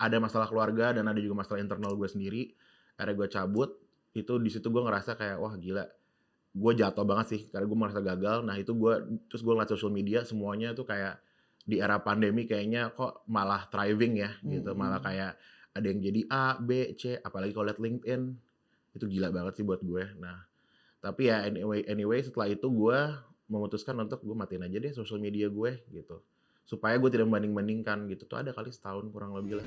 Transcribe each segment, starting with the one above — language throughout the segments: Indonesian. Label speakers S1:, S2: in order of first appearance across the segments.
S1: ada masalah keluarga dan ada juga masalah internal gue sendiri, akhirnya gue cabut, itu di situ gue ngerasa kayak, wah gila, gue jatuh banget sih karena gue merasa gagal. Nah itu terus gue ngeliat sosial media semuanya tuh kayak di era pandemi kayaknya kok malah thriving ya gitu, malah
S2: Mhm.
S1: kayak ada yang jadi A, B, C, apalagi kalau liat LinkedIn, itu gila banget sih buat gue. Nah, tapi ya anyway setelah itu gue memutuskan untuk gue matiin aja deh sosial media gue gitu. Supaya gue tidak membanding-bandingkan gitu. Tuh ada kali setahun kurang lebih lah.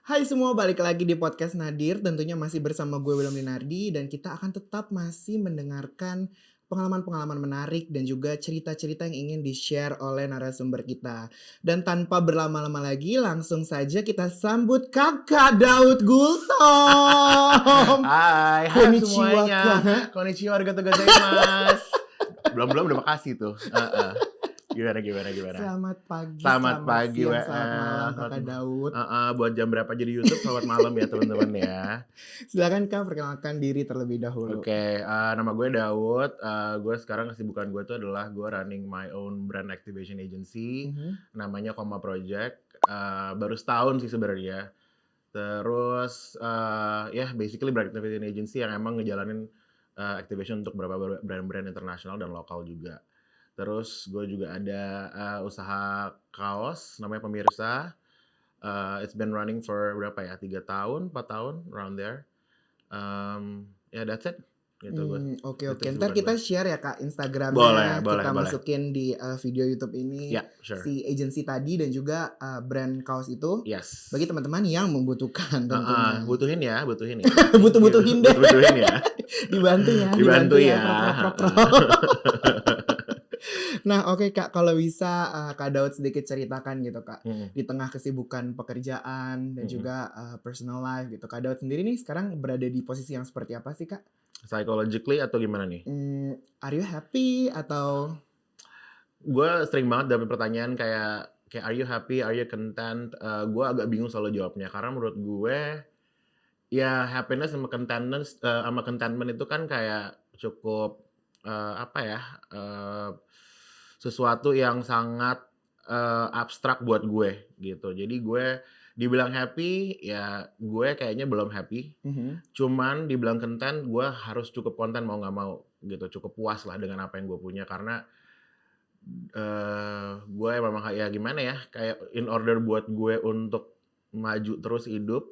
S2: Hai semua, balik lagi di podcast Nadir. Tentunya masih bersama gue William Dinardi dan kita akan tetap masih mendengarkan pengalaman-pengalaman menarik dan juga cerita-cerita yang ingin di-share oleh narasumber kita. Dan tanpa berlama-lama lagi, langsung saja kita sambut Kakak Daud Gultom.
S1: Hai
S2: Konnichiwa,
S1: semuanya.
S2: Kak.
S1: Konnichiwa arigatou gozaimasu. Belum udah makasih tuh. Heeh. Gimana?
S2: Selamat pagi,
S1: Selamat
S2: selamat
S1: pagi
S2: siang, selamat
S1: WL.
S2: malam Kakak Daud.
S1: Buat jam berapa aja di YouTube, selamat malam ya teman-teman ya.
S2: Silakan Kak, perkenalkan diri terlebih dahulu.
S1: Oke, nama gue Daud, gue sekarang kesibukan gue tuh adalah gue running my own brand activation agency,
S2: Mhm.
S1: namanya Koma Project, baru setahun sih sebenarnya. Terus, ya basically brand activation agency yang emang ngejalanin, activation untuk beberapa brand-brand internasional dan lokal juga. Terus gue juga ada, usaha kaos namanya Pemirsa, it's been running for berapa ya, 3 tahun, 4 tahun, around there. Ya that's it, gitu gue.
S2: Oke,
S1: Itu
S2: oke. Entar
S1: kesibukan gue.
S2: kita share ya Kak
S1: Boleh
S2: Instagram-nya,
S1: boleh
S2: kita
S1: boleh.
S2: masukin di video YouTube ini
S1: Ya, sure.
S2: si agency tadi dan juga brand kaos itu
S1: Yes.
S2: bagi teman-teman yang membutuhkan tentunya.
S1: Butuhin ya. Thank you.
S2: Butuh-butuhin deh.
S1: Butuhin ya.
S2: Dibantu
S1: Dibantu
S2: ya,
S1: ya.
S2: prok prok prok prok. Nah, oke Kak, kalau bisa Kak Daud sedikit ceritakan gitu Kak,
S1: Mhm,
S2: di tengah kesibukan pekerjaan dan
S1: mhm.
S2: juga personal life gitu. Kak Daud sendiri nih sekarang berada di posisi yang seperti apa sih Kak?
S1: Psychologically atau gimana nih?
S2: Are you happy atau
S1: Gue sering banget dapet pertanyaan kayak "Are you happy? Are you content?" Gue agak bingung selalu jawabnya karena menurut gue, ya happiness sama contentment itu kan kayak cukup, apa ya, eee, sesuatu yang sangat, abstrak buat gue gitu. Jadi gue dibilang happy, ya gue kayaknya belum happy,
S2: mhm,
S1: cuman dibilang content, gue harus cukup konten mau nggak mau gitu, cukup puas lah dengan apa yang gue punya karena, gue memang ya gimana ya, kayak in order buat gue untuk maju terus hidup,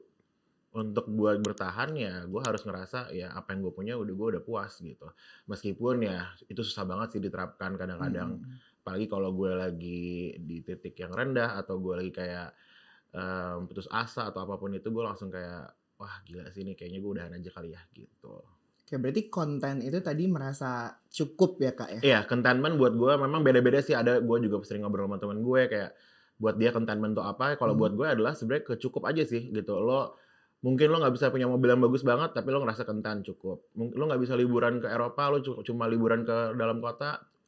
S1: untuk buat bertahan ya gue harus ngerasa ya apa yang gue punya gue udah puas gitu. Meskipun ya itu susah banget sih diterapkan kadang-kadang,
S2: mhm.
S1: apalagi kalau gue lagi di titik yang rendah atau gue lagi kayak, putus asa atau apapun itu gue langsung kayak, "Wah gila sih ini kayaknya gue udahan aja kali ya," gitu.
S2: Oke, berarti konten itu tadi merasa cukup ya, Kak, ya?
S1: Iya, contentment buat gue memang beda-beda sih, gue juga sering ngobrol sama temen gue kayak, buat dia contentment tuh apa, kalau buat
S2: Mhm.
S1: gue adalah sebenarnya cukup aja sih gitu. Mungkin lo nggak bisa punya mobil yang bagus banget, tapi lo ngerasa content cukup. Lo nggak bisa liburan ke Eropa, lo cuma liburan ke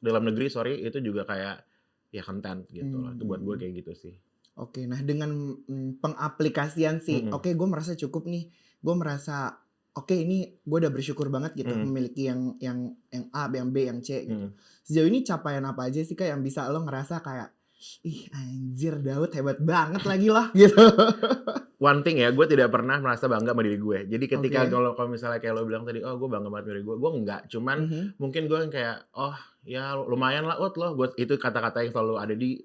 S1: dalam negeri sorry, itu juga kayak, ya content gitu loh. Itu buat gue
S2: Mmm,
S1: kayak gitu sih.
S2: oke. Nah, dengan pengaplikasian si,
S1: Mhm,
S2: "Oke, gue merasa cukup nih, gue merasa, oke ini gue udah bersyukur banget gitu
S1: mhm,
S2: memiliki yang A, yang B, yang C," gitu.
S1: mhm.
S2: Sejauh ini capaian apa aja sih, Kak, yang bisa lo ngerasa kayak, "Ih, anjir Daud hebat banget lagi lah," gitu?
S1: One thing ya, gue tidak pernah merasa bangga sama diri gue. Jadi ketika
S2: Oke.
S1: kalau kalau misalnya kayak lo bilang tadi, "Oh, gue bangga banget sama diri gue." Gue enggak, cuman
S2: Mhm,
S1: mungkin gue yang kayak, "Oh, ya lumayan lah Ut lo." Buat itu kata-kata yang selalu ada di,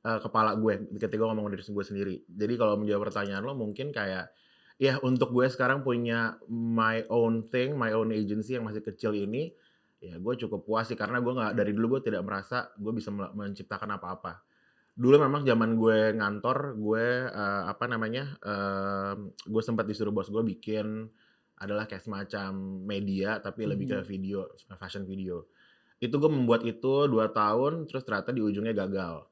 S1: kepala gue ketika gue ngomong diri gue sendiri. Jadi kalau menjawab pertanyaan lo mungkin kayak, ya untuk gue sekarang punya my own thing, my own agency yang masih kecil ini, ya gue cukup puas sih karena dari dulu gue tidak merasa gue bisa menciptakan apa-apa. Dulu memang zaman gue ngantor, apa namanya, gue sempat disuruh bos gue bikin adalah kayak semacam media, tapi lebih ke
S2: mhm.
S1: video, fashion video. Itu gue membuat itu 2 tahun, terus ternyata di ujungnya gagal.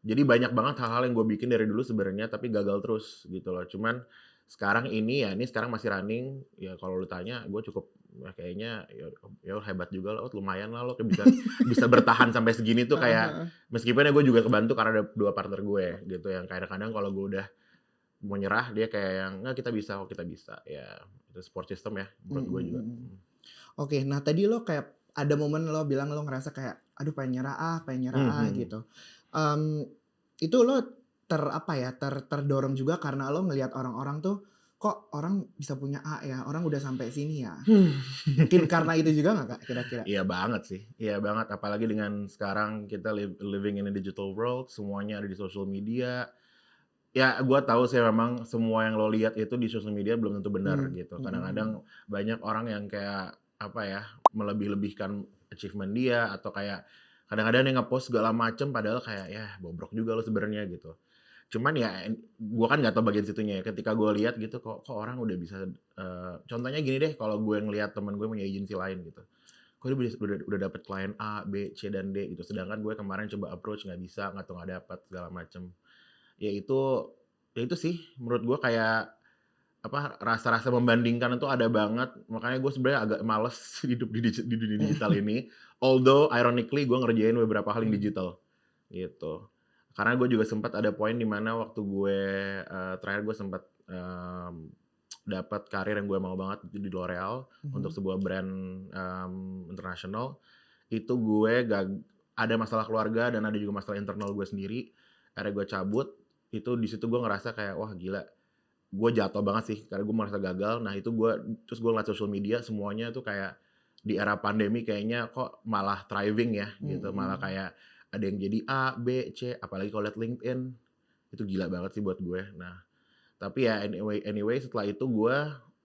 S1: Jadi banyak banget hal-hal yang gue bikin dari dulu sebenarnya, tapi gagal terus gitu loh. Cuman Sekarang ini ya, ini sekarang masih running, ya kalau lu tanya gue cukup, ya kayaknya ya hebat juga lo, lumayan lah lo bisa bisa bertahan sampai segini tuh
S2: Heeh
S1: kayak
S2: heeh.
S1: meskipun ya gue juga kebantu karena ada 2 partner gue gitu yang kadang-kadang kalau gue udah mau nyerah dia kayak yang, "Enggak kita bisa kok, kita bisa." Ya itu support system ya menurut gue
S2: Mhm
S1: juga.
S2: mhm. Oke, nah tadi lo kayak ada momen lo bilang lo ngerasa kayak, "Aduh pengen nyerah ah,"
S1: Mhm.
S2: gitu. Mmm, itu lo apa ya, terdorong juga karena lo ngelihat orang-orang tuh, "Kok orang bisa punya A ya? Orang udah sampai sini ya?" Mungkin karena itu juga nggak Kak, kira-kira?
S1: Iya banget sih, iya banget apalagi dengan sekarang kita living in a digital world, semuanya ada di social media. Ya gue tahu sih memang semua yang lo lihat itu di social media belum tentu benar gitu.
S2: Mhm mhm.
S1: Kadang-kadang banyak orang yang kayak apa ya, melebih-lebihkan achievement dia atau kayak kadang-kadang dia nge-post segala macem padahal kayak ya bobrok juga lo sebenarnya gitu. Cuman ya gue kan nggak tahu bagian situnya ya. Ketika gue lihat gitu kok orang udah bisa, contohnya gini deh kalau gue ngelihat temen gue punya agency lain gitu. Kok dia udah dapet klien A, B, C, dan D gitu. Sedangkan gue kemarin coba approach nggak bisa, nggak dapet segala macem. Ya itu ya itu sih menurut gue kayak apa, rasa-rasa membandingkan itu ada banget. Makanya gue sebenarnya agak males hidup di dunia digital ini. Although ironically gue ngerjain beberapa hal yang
S2: Mhm.
S1: digital gitu. Karena gue juga sempat ada poin di mana waktu gue, terakhir gue sempat, dapat karir yang gue mau banget itu di L'Oreal untuk
S2: Mhm.
S1: sebuah brand, internasional. Itu gue ada masalah keluarga dan ada juga masalah internal gue sendiri. Akhirnya gue cabut, itu di situ gue ngerasa kayak, wah gila, gue jatuh banget sih karena gue merasa gagal. Nah itu terus gue ngeliat sosial media semuanya tuh kayak di era pandemi kayaknya kok malah thriving ya gitu, malah
S2: Mhm.
S1: kayak ada yang jadi A, B, C, apalagi kalau liat LinkedIn, itu gila banget sih buat gue. Nah, tapi ya anyway setelah itu gue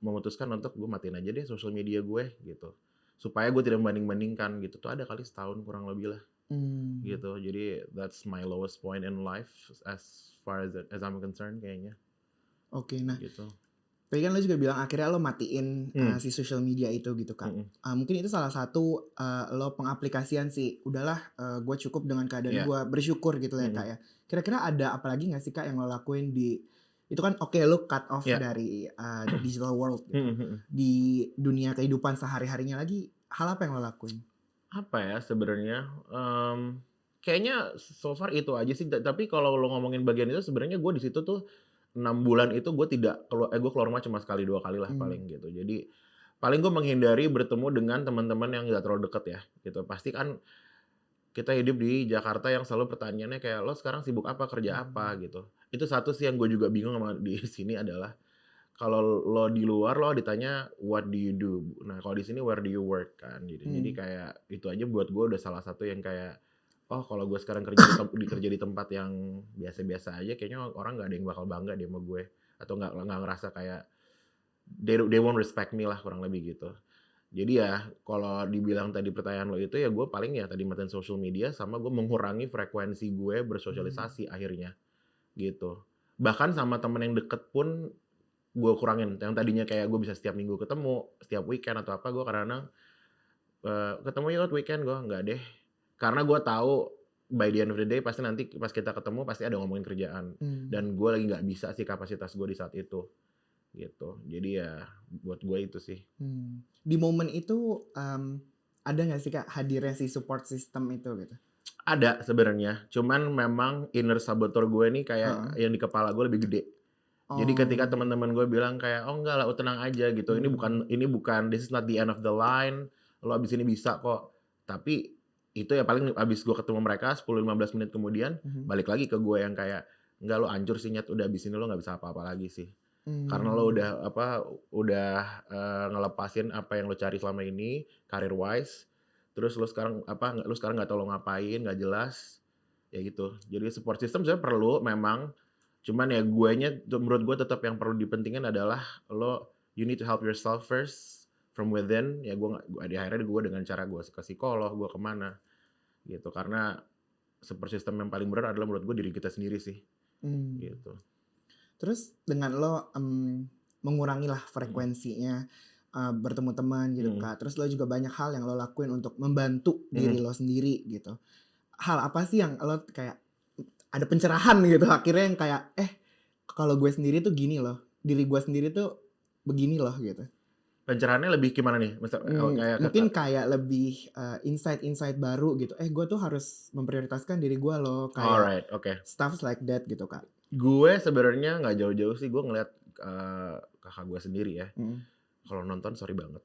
S1: memutuskan untuk gue matiin aja deh sosial media gue gitu. Supaya gue tidak membanding-bandingkan gitu. Tuh ada kali setahun kurang lebih lah
S2: Mmm.
S1: gitu. Jadi that's my lowest point in life as far as I'm concerned kayaknya
S2: Oke, nah
S1: gitu.
S2: tadi kan lo juga bilang akhirnya lo matiin,
S1: Mmm,
S2: si social media itu gitu, Kak.
S1: mhm,
S2: Mungkin itu salah satu, lo pengaplikasian sih, "Udahlah, gue cukup dengan keadaan
S1: iya,
S2: gue, bersyukur," gitu ya, Kak,
S1: mhm,
S2: ya. Kira-kira ada apa lagi nggak sih, Kak, yang lo lakuin itu kan oke lo cut off
S1: iya,
S2: dari, digital world gitu.
S1: mhm mhm.
S2: Di dunia kehidupan sehari-harinya lagi, hal apa yang lo lakuin?
S1: Apa ya sebenarnya, kayaknya so far itu aja sih, tapi kalau lo ngomongin bagian itu sebenarnya gue di situ tuh 6 bulan itu gue tidak gue keluar rumah cuma sekali 2 kali lah
S2: Mmm.
S1: paling gitu. Jadi paling gue menghindari bertemu dengan teman-teman yang nggak terlalu deket ya gitu. Pasti kan kita hidup di Jakarta yang selalu pertanyaannya kayak, "Lo sekarang sibuk apa? Kerja apa?"
S2: Mmm.
S1: Gitu. Itu satu sih yang gue juga bingung sama di sini adalah kalau lo di luar lo ditanya, "What do you do?" Nah, kalau di sini, "Where do you work?" kan gitu. Jadi
S2: Mmm.
S1: kayak itu aja buat gue udah salah satu yang kayak, oh kalau gue sekarang kerja di tempat yang biasa-biasa aja kayaknya orang nggak ada yang bakal bangga deh sama gue. Atau nggak ngerasa kayak they won't respect me lah kurang lebih gitu. Jadi ya kalau dibilang tadi pertanyaan lo itu ya gue paling ya tadi matiin social media sama gue mengurangi frekuensi gue
S2: Mmm.
S1: bersosialisasi akhirnya gitu. Bahkan sama temen yang deket pun gue kurangin, yang tadinya kayak gue bisa setiap minggu ketemu, setiap weekend atau apa, gue kadang-kadang, "Ketemu yuk weekend," gue, "Nggak deh." Karena gue tahu by the end of the day pasti nanti pas kita ketemu pasti ada ngomongin kerjaan,
S2: Mmm.
S1: dan gue lagi nggak bisa sih kapasitas gue di saat itu, gitu. Jadi ya buat gue itu sih.
S2: Di momen itu, ada nggak sih, Kak, hadirnya si support system itu gitu?
S1: Ada sebenarnya, cuman memang inner saboteur gue nih kayak
S2: Heeh.
S1: yang di kepala gue lebih gede. Jadi ketika
S2: Oh.
S1: teman-teman gue bilang kayak, "Oh enggak lah, oh tenang aja," gitu,
S2: Mmm.
S1: ini bukan this is not the end of the line, lo abis ini bisa kok." Tapi itu ya paling abis gue ketemu mereka 10, 15 menit kemudian,
S2: Mhm.
S1: balik lagi ke gue yang kayak, "Enggak, lo hancur sih Nyet, udah abis ini lo nggak bisa apa-apa lagi sih. Karena lo
S2: Mmm.
S1: udah apa, udah, ngelepasin apa yang lo cari selama ini, career wise, terus lo sekarang nggak tahu lo ngapain, nggak jelas." Ya gitu. Jadi support system sebenarnya perlu memang, cuman ya menurut gue tetap yang perlu dipentingin adalah you need to help yourself first from within. Ya di akhirnya gue dengan cara gue ke psikolog, gue kemana gitu. Karena support system yang paling benar adalah menurut gue diri kita sendiri sih,
S2: Mmm.
S1: gitu.
S2: Terus dengan lo, mengurangilah
S1: Mhm,
S2: frekuensinya, bertemu teman gitu,
S1: mhm,
S2: Kak, terus lo juga banyak hal yang lo lakuin untuk membantu diri
S1: mhm.
S2: lo sendiri gitu. Hal apa sih yang lo kayak ada pencerahan gitu akhirnya yang kayak, "Eh, kalau gue sendiri tuh gini loh." diri gue sendiri tuh begini loh gitu.
S1: Pencerahannya lebih gimana nih? Misal kayak
S2: Mungkin kayak lebih, insight-insight baru gitu, gue tuh harus memprioritaskan diri gue loh, kayak
S1: alright, oke.
S2: stuffs like that gitu, Kak.
S1: Gue sebenarnya nggak jauh-jauh sih, gue ngeliat, kakak gue sendiri ya.
S2: Mhm.
S1: Kalau nonton sorry banget.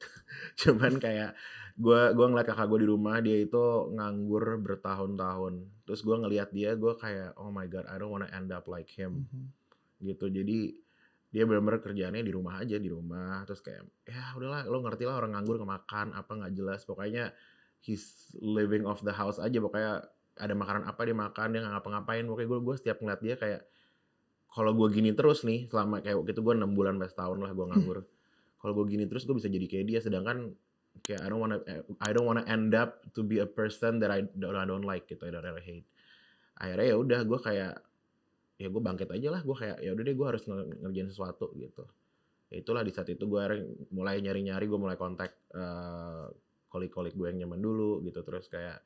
S1: Cuman kayak gue ngeliat kakak gue di rumah, dia itu nganggur bertahun-tahun. Terus gue ngeliat dia, gue kayak, "Oh my God, I don't wanna end up like him."
S2: Mhm.
S1: Gitu. Jadi dia benar-benar kerjaannya di rumah aja, di rumah. Terus kayak, ya udahlah, lo ngerti lah orang nganggur nggak makan, apa nggak jelas. Pokoknya he's living off the house aja. Pokoknya ada makanan apa dia makan, dia nggak ngapa-ngapain. Pokoknya gue setiap ngeliat dia kayak, kalau gue gini terus nih, selama kayak waktu itu gue 6 bulan sampai setahun lah gue nganggur. Kalau gue gini terus gue bisa jadi kayak dia. Sedangkan kayak I don't wanna end up to be a person that I don't like gitu, that I hate. Akhirnya ya udah gue kayak, ya gue bangkit aja lah, gue kayak ya udah deh gue harus ngerjain sesuatu gitu. Ya itulah di saat itu gue akhirnya mulai nyari-nyari, gue mulai kontak kolik-kolik gue yang nyaman dulu gitu. Terus kayak,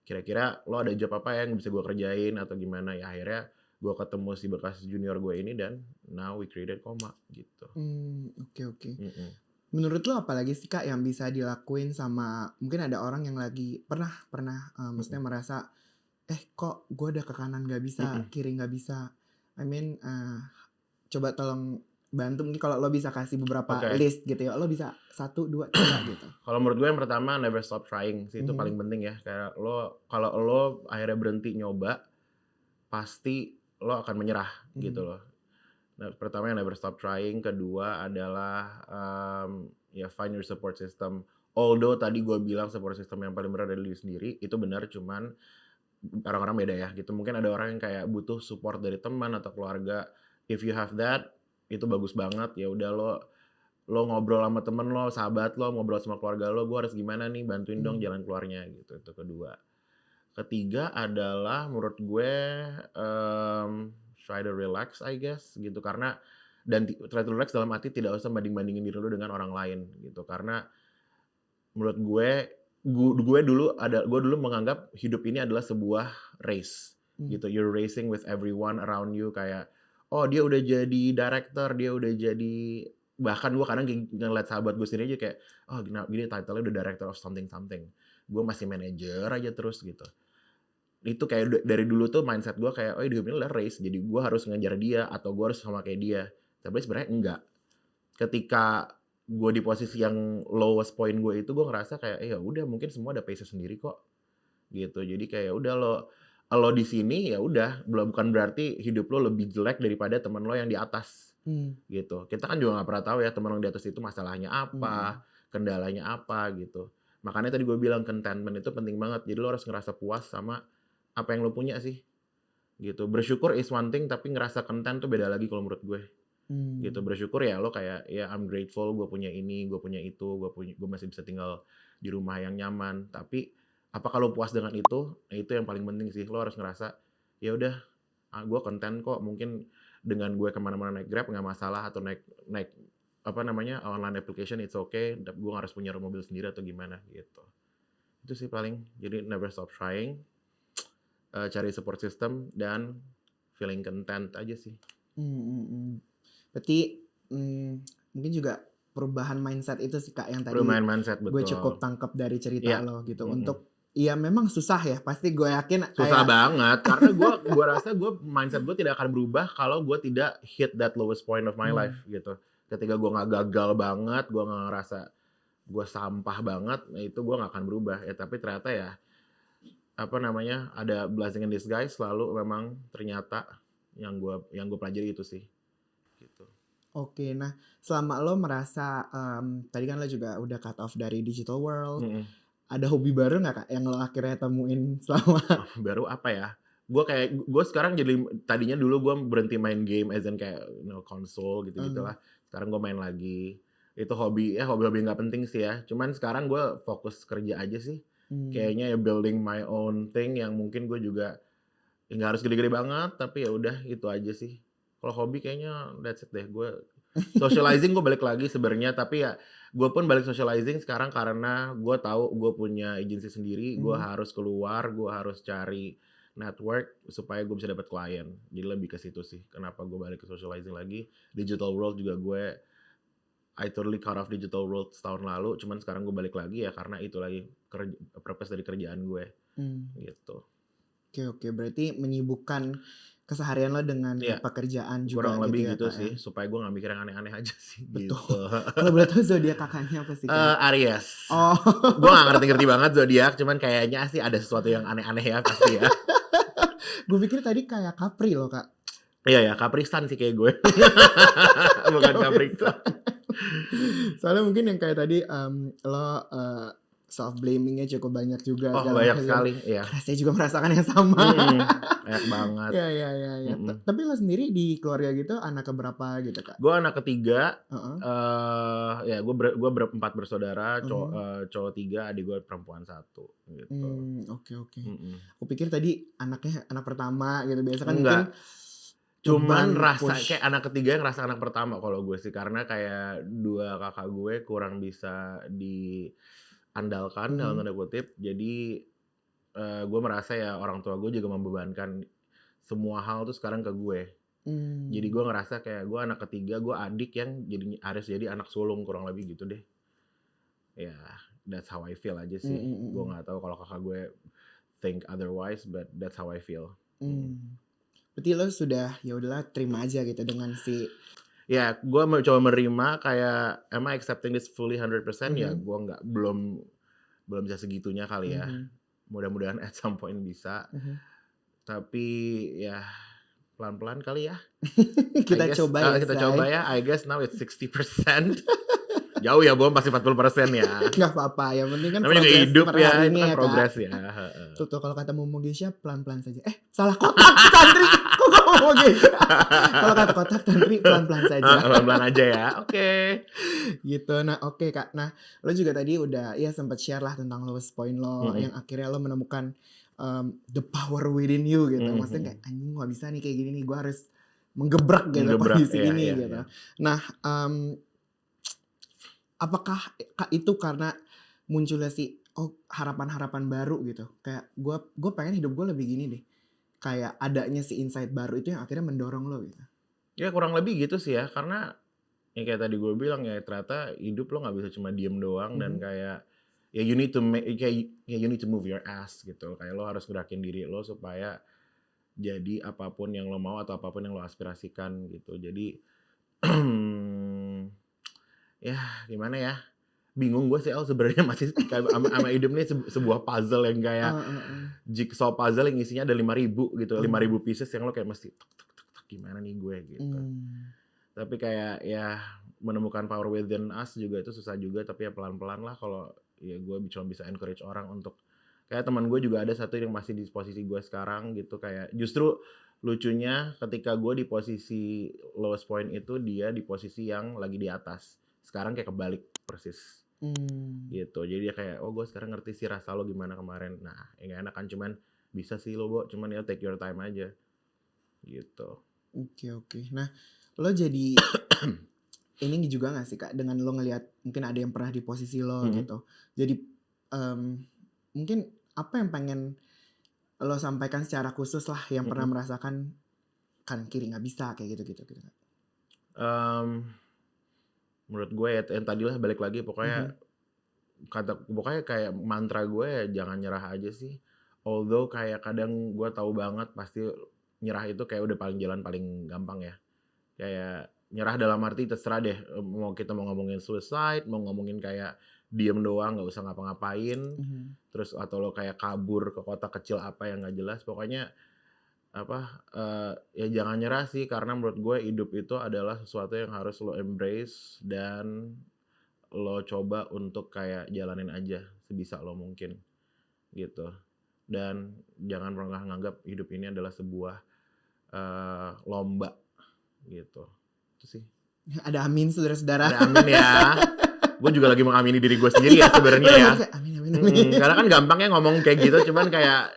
S1: kira-kira lo ada job apa yang bisa gue kerjain atau gimana. Ya akhirnya gue ketemu si bekas junior gue ini dan now we created Koma gitu.
S2: Oke oke.
S1: Mm-mm.
S2: Menurut lo apalagi sih, Kak, yang bisa dilakuin sama mungkin ada orang yang lagi pernah, maksudnya merasa, kok gue udah ke kanan nggak bisa,
S1: Mm-mm.
S2: kiri nggak bisa. I mean, coba tolong bantu mungkin kalau lo bisa kasih beberapa
S1: Oke.
S2: list gitu ya, lo bisa 1, 2, 3 gitu.
S1: Kalau menurut gue yang pertama never stop trying sih, itu paling penting ya. Kayak kalau lo akhirnya berhenti nyoba, pasti lo akan menyerah gitu loh. Nah, pertama yang never stop trying, kedua adalah ya find your support system. Although tadi gue bilang support system yang paling benar dari diri sendiri, itu benar, cuman orang-orang beda ya gitu. Mungkin ada orang yang kayak butuh support dari teman atau keluarga. If you have that, itu bagus banget. Ya udah lo ngobrol sama temen lo, sahabat lo, ngobrol sama keluarga lo, gue harus gimana nih, bantuin dong jalan keluarnya gitu. Itu kedua. Ketiga adalah menurut gue try to relax I guess gitu, karena try to relax dalam arti tidak usah banding-bandingin diri lo dengan orang lain gitu. Karena menurut gue dulu menganggap hidup ini adalah sebuah race gitu. You're racing with everyone around you, kayak oh dia udah jadi director, dia udah jadi, bahkan gue kadang ngeliat sahabat gue sendiri aja kayak, oh gini title-nya udah director of something, gue masih manajer aja terus gitu. Itu kayak dari dulu tuh mindset gue kayak, oh hidup ini adalah race, jadi gue harus ngejar dia atau gue harus sama kayak dia. Tapi sebenarnya enggak. Ketika gue di posisi yang lowest point gue itu, gue ngerasa kayak ya udah, mungkin semua ada pace sendiri kok gitu. Jadi kayak udah, lo di sini ya udah, bukan berarti hidup lo lebih jelek daripada teman lo yang di atas gitu. Kita kan juga nggak pernah tahu ya teman lo di atas itu masalahnya apa, kendalanya apa gitu. Makanya tadi gue bilang contentment itu penting banget. Jadi lo harus ngerasa puas sama apa yang lo punya sih gitu. Bersyukur is one thing, tapi ngerasa content tuh beda lagi kalau menurut gue gitu. Bersyukur ya lo kayak, ya I'm grateful gue punya ini, gue punya itu, gue masih bisa tinggal di rumah yang nyaman. Tapi apa kalau puas dengan itu? Nah, itu yang paling penting sih. Lo harus ngerasa ya udah, gue content kok. Mungkin dengan gue kemana-mana naik Grab nggak masalah, atau naik apa namanya online application, it's okay. Gue harus punya mobil sendiri atau gimana gitu. Itu sih paling. Jadi never stop trying, cari support system, dan feeling content aja sih.
S2: Berarti mungkin juga perubahan mindset itu sih, Kak, yang tadi
S1: Perubahan mindset,
S2: gue
S1: betul.
S2: cukup tangkap dari cerita
S1: Iya.
S2: lo gitu. Untuk ya memang susah ya, pasti gue yakin
S1: Susah
S2: kayak
S1: banget, karena gue rasa mindset gue tidak akan berubah kalau gue tidak hit that lowest point of my life gitu. Ketika gue nggak gagal banget, gue nggak ngerasa gue sampah banget, nah itu gue nggak akan berubah ya. Tapi ternyata ya apa namanya, ada blessing in disguise, selalu memang ternyata yang gue pelajari itu sih gitu.
S2: Oke, nah selama lo merasa tadi kan lo juga udah cut off dari digital world, ada hobi baru nggak, Kak, yang lo akhirnya temuin selama
S1: Baru apa ya? Gue sekarang jadi, tadinya dulu gue berhenti main game as in kayak konsol gitu-gitulah. Sekarang gue main lagi. Itu hobi nggak penting sih ya. Cuman sekarang gue fokus kerja aja sih. Kayaknya ya building my own thing yang mungkin gue juga nggak harus gede-gede banget, tapi ya udah itu aja sih. Kalau hobi kayaknya that's it deh. Gue socializing gue balik lagi sebenarnya, tapi ya gue pun balik socializing sekarang karena gue tahu gue punya agensi sendiri, gue harus keluar, gue harus cari network supaya gue bisa dapat klien. Jadi lebih ke situ sih. Kenapa gue balik ke socializing lagi. Digital world juga I totally cut off digital world setahun lalu. Cuman sekarang gue balik lagi ya karena itu lagi purpose dari kerjaan gue gitu.
S2: Oke. Berarti menyibukkan keseharian lo dengan
S1: Iya,
S2: pekerjaan juga
S1: kurang
S2: gitu
S1: lebih
S2: ya
S1: gitu
S2: Kak ya?
S1: sih. Supaya gue gak mikir yang aneh-aneh aja sih
S2: Betul.
S1: gitu.
S2: Kalau boleh tahu zodiak kakaknya apa sih Kak?
S1: Aries.
S2: Oh.
S1: Gue gak ngerti-ngerti banget zodiak. Cuman kayaknya sih ada sesuatu yang aneh-aneh ya pasti ya.
S2: Gue pikir tadi kayak Capri loh Kak.
S1: Iya ya, Kaprisan sih kayak gue. Bukan Kaprisan.
S2: Soalnya mungkin yang kayak tadi lo self blamingnya cukup banyak juga
S1: Oh
S2: segala
S1: banyak
S2: macam.
S1: sekali, iya.
S2: Karena saya juga merasakan yang sama.
S1: Banyak banget.
S2: Ya. Tapi lo sendiri di keluarga gitu anak keberapa gitu Kak?
S1: Gue anak ketiga.
S2: Heeh.
S1: Ya gue berempat bersaudara, cowok 3, adik gue perempuan 1 gitu.
S2: Oke. Aku pikir tadi anaknya anak pertama gitu. Biasa kan mungkin
S1: Enggak. Cuman
S2: beban
S1: rasa
S2: push.
S1: kayak anak ketiga yang rasa anak pertama kalau gue sih. Karena kayak 2 kakak gue kurang bisa diandalkan dalam tanda kutip. Jadi gue merasa ya orang tua gue juga membebankan semua hal tuh sekarang ke gue. Jadi gue ngerasa kayak gue anak ketiga, gue adik yang harus jadi anak sulung kurang lebih gitu deh. Ya, that's how I feel aja sih. Gue nggak tahu kalau kakak gue think otherwise, but that's how I feel.
S2: Berarti lo sudah ya udahlah terima aja gitu dengan si.
S1: Ya, gue coba menerima kayak am I accepting this fully 100%? Ya, gue nggak belum bisa segitunya kali ya. Mudah-mudahan at some point bisa. Tapi ya pelan-pelan kali ya.
S2: Kita coba ya.
S1: Kita coba ya. I guess now it's 60%. Jauh ya, Bom, pasti 40% ya.
S2: Nggak apa-apa, yang penting kan
S1: namanya juga
S2: progres
S1: hidup ya, itu
S2: perharinya
S1: kan
S2: ya
S1: progres
S2: Kak.
S1: ya.
S2: Tuh kalau kata Momo Geisha pelan-pelan saja. Salah kotak Tantri. Kok Momo Geisha? Kalau kata kotak Tantri pelan-pelan saja.
S1: Pelan-pelan aja ya. Oke.
S2: Gitu. Nah, oke Kak. Nah, lo juga tadi udah ya sempat share lah tentang lowest point lo yang akhirnya lo menemukan the power within you gitu. Maksudnya kayak anjing gak bisa nih kayak gini nih, gue harus menggebrak gitu kondisi ini gitu. Nah, apakah itu karena munculnya sih harapan-harapan baru gitu, kayak gue pengen hidup gue lebih gini deh, kayak adanya si insight baru itu yang akhirnya mendorong lo gitu?
S1: Ya kurang lebih gitu sih ya, karena yang kayak tadi gue bilang ya, ternyata hidup lo nggak bisa cuma diem doang dan kayak ya you need to move your ass gitu, kayak lo harus gerakin diri lo supaya jadi apapun yang lo mau atau apapun yang lo aspirasikan gitu. Jadi ya gimana ya, bingung gue sih sebenarnya masih sama hidup nih sebuah puzzle yang kayak jigsaw puzzle yang isinya ada 5.000 gitu, 5.000 pieces yang lo kayak mesti gimana nih gue gitu. Tapi kayak ya menemukan power within us juga itu susah juga, tapi ya pelan-pelan lah. Kalau ya gue cuma bisa encourage orang untuk kayak teman gue juga ada satu yang masih di posisi gue sekarang gitu, kayak justru lucunya ketika gue di posisi lowest point itu dia di posisi yang lagi di atas. Sekarang kayak kebalik persis. Gitu. Jadi dia kayak gue sekarang ngerti sih rasa lo gimana kemarin. Nah, yang gak enak kan cuman bisa sih lo, Bo, cuman ya take your time aja. Gitu.
S2: Oke. Nah, lo jadi ini juga gak sih Kak, dengan lo ngelihat mungkin ada yang pernah di posisi lo gitu. Jadi mungkin apa yang pengen lo sampaikan secara khusus lah yang pernah merasakan kan kiri gak bisa kayak gitu.
S1: Menurut gue ya yang tadi lah balik lagi pokoknya pokoknya kayak mantra gue ya jangan nyerah aja sih. Although kayak kadang gue tahu banget pasti nyerah itu kayak udah jalan paling gampang ya. Kayak nyerah dalam arti terserah deh, mau kita mau ngomongin suicide, mau ngomongin kayak diem doang nggak usah ngapa-ngapain, terus atau lo kayak kabur ke kota kecil apa yang nggak jelas, pokoknya ya jangan nyerah sih, karena menurut gue hidup itu adalah sesuatu yang harus lo embrace dan lo coba untuk kayak jalanin aja sebisa lo mungkin gitu. Dan jangan pernah nganggap hidup ini adalah sebuah lomba gitu. Itu sih.
S2: Ada amin saudara-saudara.
S1: Ada amin ya. Gue juga lagi mengamini diri gue sendiri ya sebenarnya ya.
S2: Amin.
S1: Karena kan gampangnya ngomong kayak gitu, cuman kayak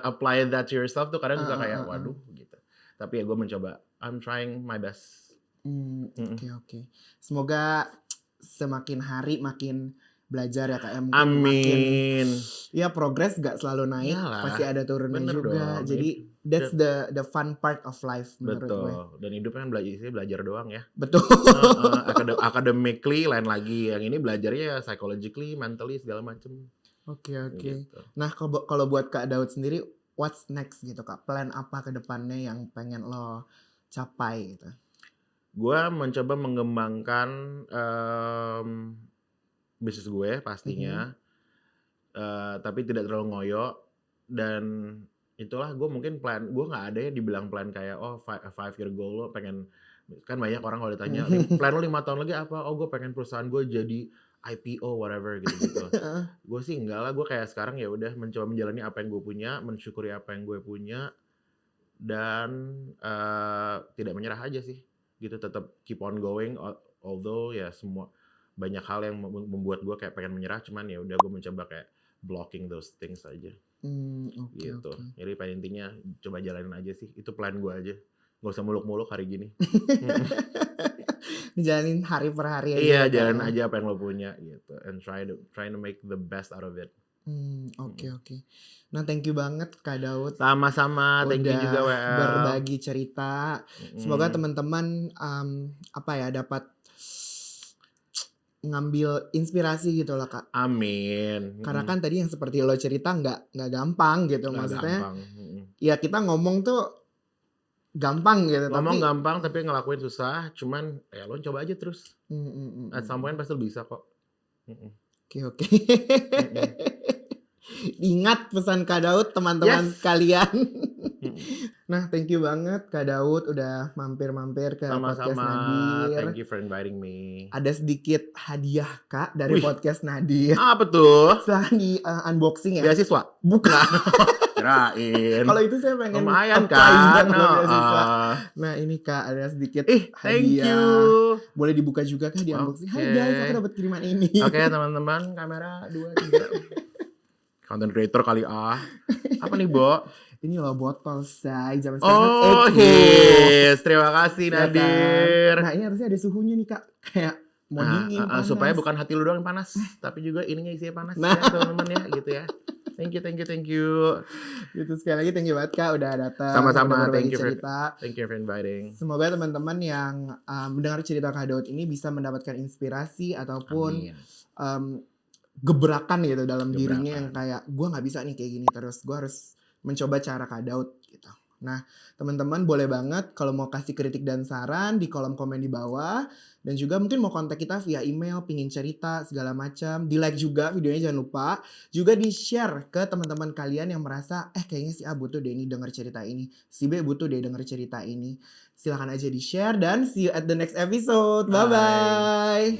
S1: apply that to yourself tuh kadang suka kayak waduh gitu. Tapi ya gue mencoba, I'm trying my best.
S2: Oke. Semoga semakin hari makin belajar ya Kak ya. Mungkin makin
S1: Amin.
S2: ya progres gak selalu naik, pasti
S1: Iyalah,
S2: ada turunnya
S1: bener
S2: juga.
S1: dong.
S2: Jadi that's the fun part of life menurut gue.
S1: Betul. Dan hidup kan isinya belajar doang ya.
S2: Betul.
S1: Heeh, academically lain lagi. Yang ini belajarnya ya psychologically, mentally segala macem.
S2: Oke.
S1: Gitu.
S2: Nah kalau buat Kak Daud sendiri, what's next gitu Kak? Plan apa ke depannya yang pengen lo capai gitu?
S1: Gue mencoba mengembangkan bisnis gue pastinya, tapi tidak terlalu ngoyo. Dan itulah gue mungkin plan gue nggak ada ya dibilang plan kayak five year goal lo pengen, kan banyak orang kalau ditanya plan lo 5 tahun lagi apa, gue pengen perusahaan gue jadi IPO whatever gitu-gitu. Gue sih enggak lah, gue kayak sekarang ya udah mencoba menjalani apa yang gue punya, mensyukuri apa yang gue punya, dan tidak menyerah aja sih gitu, tetap keep on going although ya semua banyak hal yang membuat gue kayak pengen menyerah, cuman ya udah gue mencoba kayak blocking those things aja gitu. Jadi pada intinya coba jalanin aja sih, itu plan gue aja, nggak usah muluk-muluk hari gini.
S2: Jalanin hari per hari aja.
S1: Iya, jalanin aja apa yang lo punya gitu, and trying to make the best out of it.
S2: Oke. Nah, thank you banget Kak Daud.
S1: Sama-sama, thank you juga WL.
S2: Berbagi cerita. Semoga teman-teman dapat ngambil inspirasi gitu lah Kak.
S1: Amin.
S2: Karena kan tadi yang seperti lo cerita nggak gampang gitu, maksudnya.
S1: Gampang.
S2: Ya kita ngomong tuh gampang gitu.
S1: Ngomong gampang tapi ngelakuin susah. Cuman ya lo coba aja terus. At some point pasti lo bisa kok.
S2: Oke. Ingat pesan Kak Daud teman-teman kalian. Nah, thank you banget Kak Daud udah mampir-mampir ke podcast Nadir.
S1: Thank you for inviting me.
S2: Ada sedikit hadiah Kak dari podcast Nadir.
S1: Apa tuh?
S2: Silahkan di unboxing ya.
S1: Beasiswa?
S2: Bukan.
S1: Kirain.
S2: Kalau itu saya pengen
S1: lumayan
S2: apply
S1: kan.
S2: beasiswa. Nah ini Kak ada sedikit
S1: thank
S2: hadiah.
S1: you.
S2: Boleh dibuka juga Kak di unboxing. Hai guys, aku dapat kiriman ini.
S1: Oke teman-teman, kamera 2, 3. Content creator kali Apa nih, Bo?
S2: Ini loh botol say zaman sekarang.
S1: Oh, yes. Terima kasih Nadir.
S2: Nah, ini harusnya ada suhunya nih Kak. Kayak mau dingin panas.
S1: Supaya bukan hati lu doang yang panas, tapi juga ininya isinya panas ya, teman-teman ya, gitu ya. Thank you.
S2: Gitu sekali lagi thank you banget Kak udah datang.
S1: Sama-sama, thank you for inviting.
S2: Semoga teman-teman yang mendengar cerita Kak Daud ini bisa mendapatkan inspirasi ataupun gebrakan gitu dalam dirinya yang kayak gue nggak bisa nih kayak gini terus, gue harus mencoba cara Kak Daud gitu. Nah teman-teman boleh banget kalau mau kasih kritik dan saran di kolom komen di bawah, dan juga mungkin mau kontak kita via email, pingin cerita segala macam, di like juga videonya jangan lupa, juga di share ke teman-teman kalian yang merasa kayaknya si A butuh deh ini denger cerita ini, si B butuh deh denger cerita ini. Silahkan aja di share dan see you at the next episode. Bye bye.